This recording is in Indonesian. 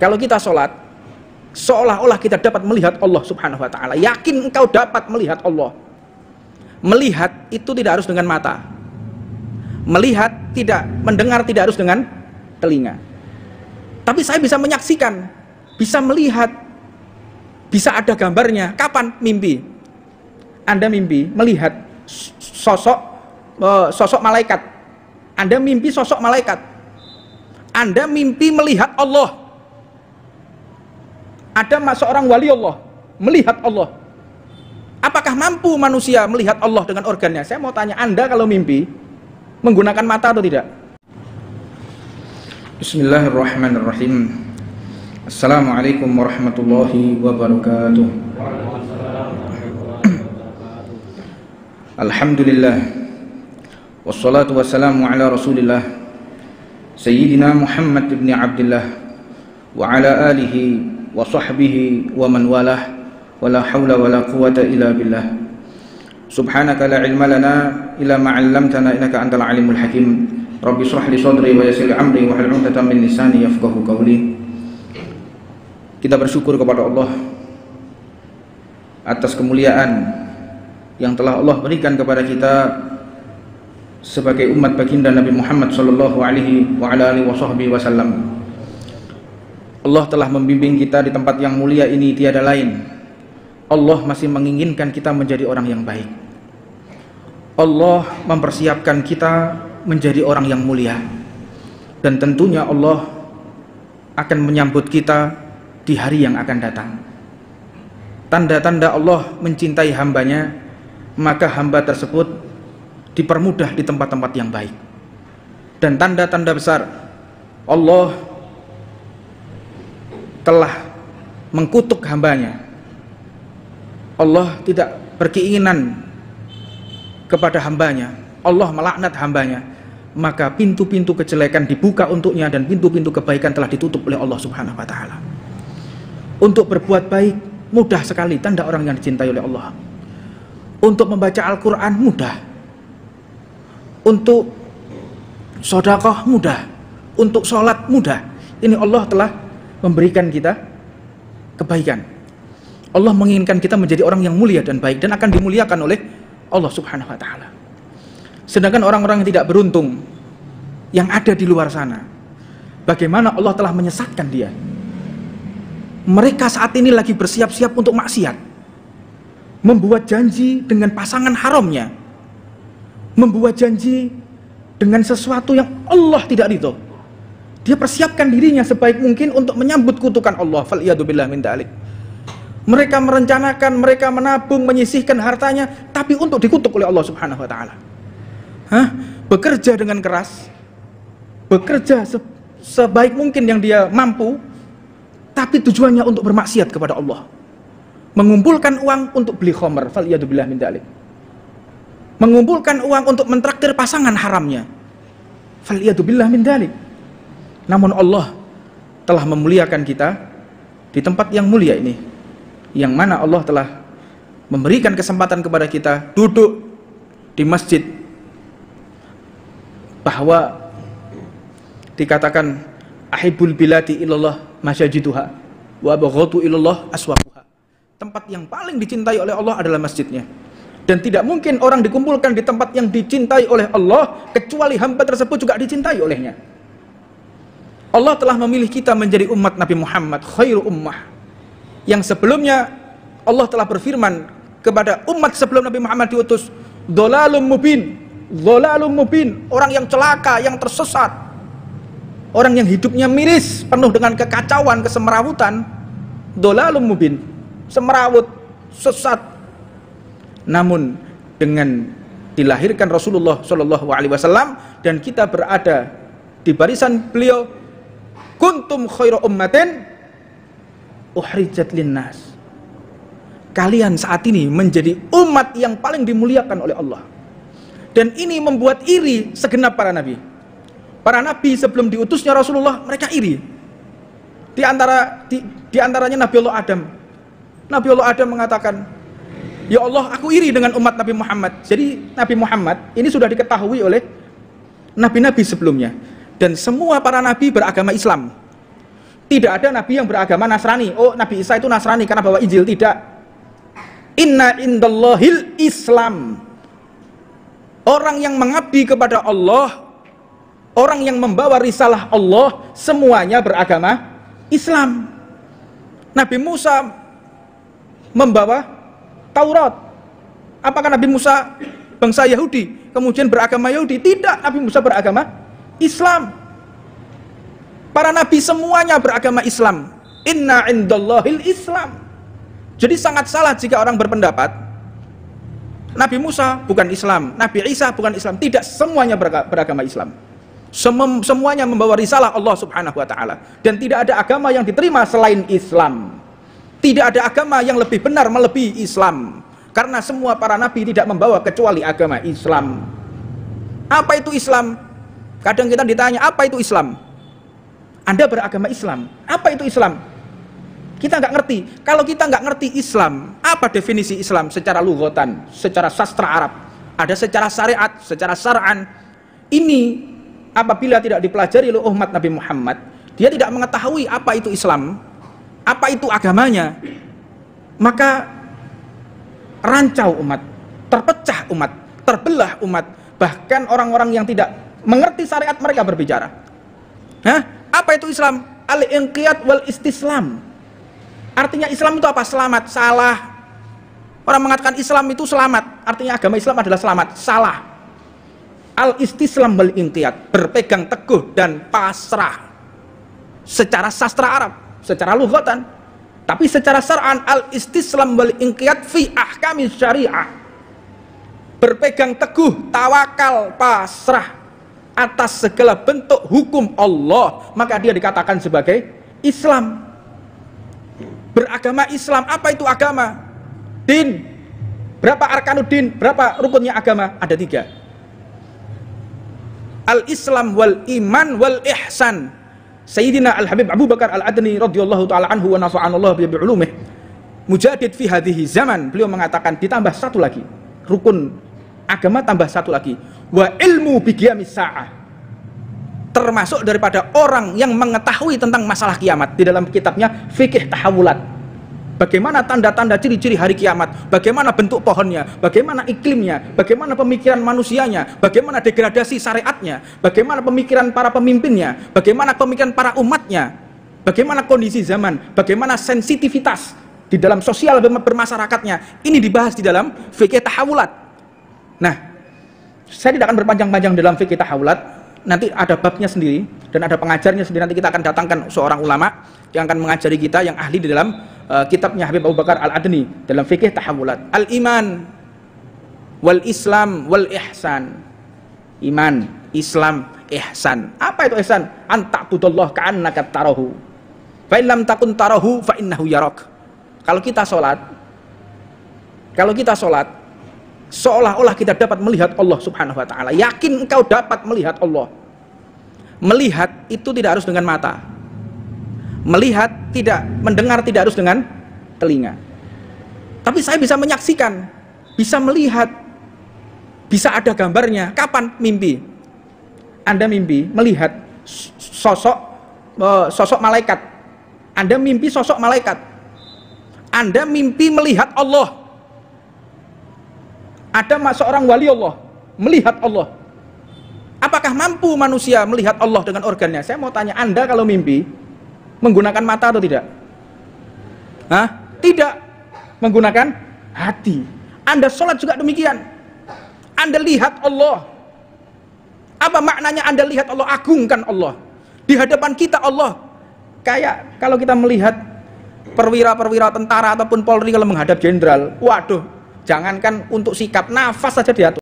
Kalau kita sholat, seolah-olah kita dapat melihat Allah subhanahu wa ta'ala. Yakin engkau dapat melihat Allah. Melihat itu tidak harus dengan mata. Melihat tidak, mendengar tidak harus dengan telinga. Tapi saya bisa menyaksikan, bisa melihat, bisa ada gambarnya. Kapan? Mimpi. Anda mimpi melihat sosok malaikat. Anda mimpi sosok malaikat. Anda mimpi melihat Allah. Ada seorang wali Allah melihat Allah. Apakah mampu manusia melihat Allah dengan organnya? Saya mau tanya, Anda kalau mimpi menggunakan mata atau tidak? Bismillahirrahmanirrahim. Assalamualaikum warahmatullahi wabarakatuh. Alhamdulillah. Wassalatu wassalamu ala Rasulillah Sayyidina Muhammad ibn Abdullah wa ala alihi wa sahbihi wa man walah. Wala hawla wala quwwata illa billah. Subhanaka la ilma lana illa ma 'allamtana innaka antal alimul hakim. Rabbi shrah li sadri wa yassir li amri wa hlul 'uqdatam min lisani yafqahu qawli. Kita bersyukur kepada Allah atas kemuliaan yang telah Allah berikan kepada kita sebagai umat baginda Nabi Muhammad sallallahu alaihi wa ala alihi wasallam. Allah telah membimbing kita di tempat yang mulia ini, tiada lain. Allah masih menginginkan kita menjadi orang yang baik. Allah mempersiapkan kita menjadi orang yang mulia. Dan tentunya Allah akan menyambut kita di hari yang akan datang. Tanda-tanda Allah mencintai hambanya, maka hamba tersebut dipermudah di tempat-tempat yang baik. Dan tanda-tanda besar Allah telah mengkutuk hambanya. Allah tidak berkeinginan kepada hambanya, Allah melaknat hambanya, maka pintu-pintu kejelekan dibuka untuknya dan pintu-pintu kebaikan telah ditutup oleh Allah subhanahu wa ta'ala. Untuk berbuat baik mudah sekali, tanda orang yang dicintai oleh Allah. Untuk membaca Al-Quran mudah, untuk sedekah mudah, untuk sholat mudah. Ini Allah telah memberikan kita kebaikan. Allah menginginkan kita menjadi orang yang mulia dan baik dan akan dimuliakan oleh Allah subhanahu wa ta'ala. Sedangkan orang-orang yang tidak beruntung yang ada di luar sana, bagaimana Allah telah menyesatkan dia. Mereka saat ini lagi bersiap-siap untuk maksiat, membuat janji dengan pasangan haramnya, membuat janji dengan sesuatu yang Allah tidak ridho. Dia persiapkan dirinya sebaik mungkin untuk menyambut kutukan Allah. Fal'iyadzubillah min dzalik. Mereka merencanakan, mereka menabung, menyisihkan hartanya, tapi untuk dikutuk oleh Allah subhanahu wa ta'ala. Bekerja dengan keras, bekerja sebaik mungkin yang dia mampu, tapi tujuannya untuk bermaksiat kepada Allah. Mengumpulkan uang untuk beli khamr, fal'iyadzubillah min dzalik. Mengumpulkan uang untuk mentraktir pasangan haramnya, fal'iyadzubillah min dzalik. Namun Allah telah memuliakan kita di tempat yang mulia ini, yang mana Allah telah memberikan kesempatan kepada kita duduk di masjid, bahwa dikatakan ahibul biladi ilallah masyajiduha wa abghadu ilallah aswaquha. Tempat yang paling dicintai oleh Allah adalah masjidnya, dan tidak mungkin orang dikumpulkan di tempat yang dicintai oleh Allah kecuali hamba tersebut juga dicintai olehnya. Allah telah memilih kita menjadi umat Nabi Muhammad, khairu ummah. Yang sebelumnya Allah telah berfirman kepada umat sebelum Nabi Muhammad diutus, dhalalum mubin, dhalalum mubin, orang yang celaka, yang tersesat, orang yang hidupnya miris, penuh dengan kekacauan, kesemrawutan, dhalalum mubin, semrawut, sesat. Namun dengan dilahirkan Rasulullah Shallallahu Alaihi Wasallam dan kita berada di barisan beliau, kuntum khairu ummatin uhrijat linnas. Kalian saat ini menjadi umat yang paling dimuliakan oleh Allah. Dan ini membuat iri segenap para nabi. Para nabi sebelum diutusnya Rasulullah, mereka iri. Di antaranya Nabi Allah Adam. Nabi Allah Adam mengatakan, ya Allah, aku iri dengan umat Nabi Muhammad. Jadi Nabi Muhammad ini sudah diketahui oleh nabi-nabi sebelumnya. Dan semua para nabi beragama Islam. Tidak ada nabi yang beragama Nasrani. Oh, Nabi Isa itu Nasrani karena bawa Injil. Tidak. Inna indallahil Islam. Orang yang mengabdi kepada Allah, orang yang membawa risalah Allah, semuanya beragama Islam. Nabi Musa membawa Taurat. Apakah Nabi Musa bangsa Yahudi kemudian beragama Yahudi? Tidak, Nabi Musa beragama Islam. Para nabi semuanya beragama Islam. Inna indallahil Islam. Jadi sangat salah jika orang berpendapat Nabi Musa bukan Islam, Nabi Isa bukan Islam. Tidak, semuanya beragama Islam. Semuanya membawa risalah Allah Subhanahu wa taala, dan tidak ada agama yang diterima selain Islam. Tidak ada agama yang lebih benar melebihi Islam, karena semua para nabi tidak membawa kecuali agama Islam. Apa itu Islam? Kadang kita ditanya, apa itu Islam? Anda beragama Islam. Apa itu Islam? Kita nggak ngerti. Kalau kita nggak ngerti Islam, apa definisi Islam secara lughatan, secara sastra Arab? Ada secara syariat, secara syar'an. Ini apabila tidak dipelajari oleh umat Nabi Muhammad, dia tidak mengetahui apa itu Islam, apa itu agamanya, maka rancau umat, terpecah umat, terbelah umat. Bahkan orang-orang yang tidak mengerti syariat mereka berbicara. Apa itu Islam? Al-inqiyad wal istislam. Artinya Islam itu apa? Selamat. Salah. Orang mengatakan Islam itu selamat, artinya agama Islam adalah selamat. Salah. Al-istislam wal inqiyad, berpegang teguh dan pasrah. Secara sastra Arab, secara lughatan. Tapi secara syar'an, al-istislam wal inqiyad fi ahkami syariah. Berpegang teguh, tawakal, pasrah atas segala bentuk hukum Allah, maka dia dikatakan sebagai Islam. Beragama Islam. Apa itu agama? Din. Berapa arkanuddin? Berapa rukunnya agama? Ada 3. Al-Islam wal iman wal ihsan. Sayyidina Al-Habib Abu Bakar Al-Adni radhiyallahu ta'ala anhu wa nafa'anallahu bi ulumih, mujadid fi hadhihi zaman, beliau mengatakan ditambah 1 lagi. Rukun agama tambah 1 lagi. Wa ilmu bi qiyamis sa'ah. Termasuk daripada orang yang mengetahui tentang masalah kiamat. Di dalam kitabnya Fikih Tahawulat, bagaimana tanda-tanda ciri-ciri hari kiamat, bagaimana bentuk pohonnya, bagaimana iklimnya, bagaimana pemikiran manusianya, bagaimana degradasi syariatnya, bagaimana pemikiran para pemimpinnya, bagaimana pemikiran para umatnya, bagaimana kondisi zaman, bagaimana sensitivitas di dalam sosial bermasyarakatnya. Ini dibahas di dalam Fikih Tahawulat. Nah, saya tidak akan berpanjang-panjang dalam Fikih Tahawulat. Nanti ada babnya sendiri dan ada pengajarnya sendiri. Nanti kita akan datangkan seorang ulama yang akan mengajari kita, yang ahli di dalam kitabnya Habib Abu Bakar Al-Adni dalam Fikih Tahawulat. Al-iman wal Islam wal ihsan. Iman, Islam, ihsan. Apa itu ihsan? An ta'budallah ka'annaka tarahu. Fa in lam takun tarahu fa innahu yarak. Kalau kita sholat, seolah-olah kita dapat melihat Allah Subhanahu wa ta'ala. Yakin engkau dapat melihat Allah. Melihat itu tidak harus dengan mata. Melihat tidak, mendengar tidak harus dengan telinga. Tapi saya bisa menyaksikan, bisa melihat, bisa ada gambarnya. Kapan? Mimpi. Anda mimpi melihat sosok malaikat. Anda mimpi sosok malaikat. Anda mimpi melihat Allah. Ada seorang wali Allah melihat Allah. Apakah mampu manusia melihat Allah dengan organnya? Saya mau tanya, Anda kalau mimpi menggunakan mata atau tidak? Tidak. Menggunakan hati. Anda sholat juga demikian. Anda lihat Allah. Apa maknanya Anda lihat Allah? Agungkan Allah. Di hadapan kita Allah. Kayak kalau kita melihat perwira-perwira tentara ataupun Polri kalau menghadap jenderal, waduh, jangankan untuk sikap, nafas saja diatur.